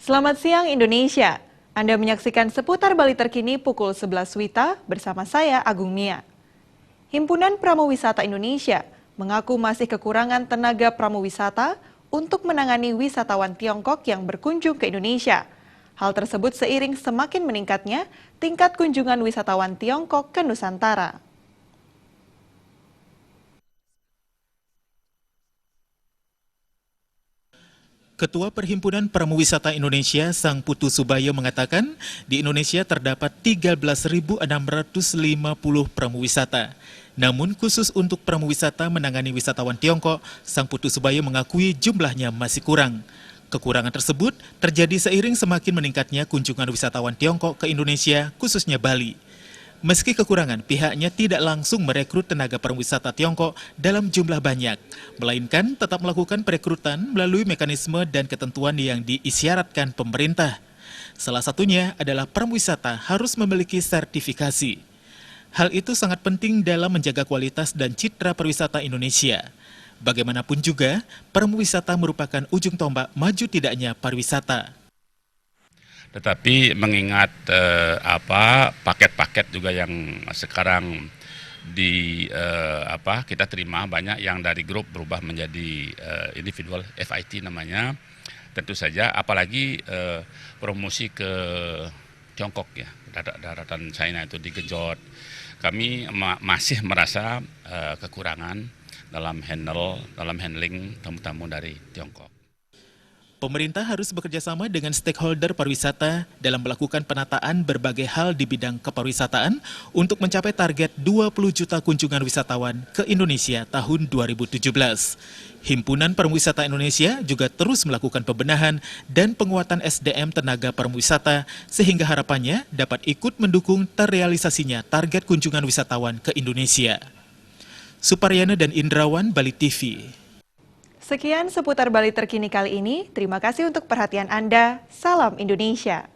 Selamat siang Indonesia. Anda menyaksikan seputar Bali terkini pukul 11 WITA bersama saya Agung Mia. Himpunan Pramuwisata Indonesia mengaku masih kekurangan tenaga pramuwisata untuk menangani wisatawan Tiongkok yang berkunjung ke Indonesia. Hal tersebut seiring semakin meningkatnya tingkat kunjungan wisatawan Tiongkok ke Nusantara. Ketua Perhimpunan Pramuwisata Indonesia, Sang Putu Subayo mengatakan, di Indonesia terdapat 13.650 pramuwisata. Namun khusus untuk pramuwisata menangani wisatawan Tiongkok, Sang Putu Subayo mengakui jumlahnya masih kurang. Kekurangan tersebut terjadi seiring semakin meningkatnya kunjungan wisatawan Tiongkok ke Indonesia, khususnya Bali. Meski kekurangan, pihaknya tidak langsung merekrut tenaga pramuwisata Tiongkok dalam jumlah banyak, melainkan tetap melakukan perekrutan melalui mekanisme dan ketentuan yang diisyaratkan pemerintah. Salah satunya adalah pramuwisata harus memiliki sertifikasi. Hal itu sangat penting dalam menjaga kualitas dan citra pariwisata Indonesia. Bagaimanapun juga, pramuwisata merupakan ujung tombak maju tidaknya pariwisata. Tetapi mengingat paket-paket juga yang sekarang kita terima, banyak yang dari grup berubah menjadi individual FIT namanya, tentu saja apalagi promosi ke Tiongkok ya, daratan China itu digenjot. Kami masih merasa kekurangan dalam handling tamu-tamu dari Tiongkok. Pemerintah harus bekerjasama dengan stakeholder pariwisata dalam melakukan penataan berbagai hal di bidang kepariwisataan untuk mencapai target 20 juta kunjungan wisatawan ke Indonesia tahun 2017. Himpunan Pramuwisata Indonesia juga terus melakukan pembenahan dan penguatan SDM tenaga pramuwisata sehingga harapannya dapat ikut mendukung terrealisasinya target kunjungan wisatawan ke Indonesia. Suparyana dan Indrawan, Bali TV. Sekian seputar Bali terkini kali ini. Terima kasih untuk perhatian Anda. Salam Indonesia.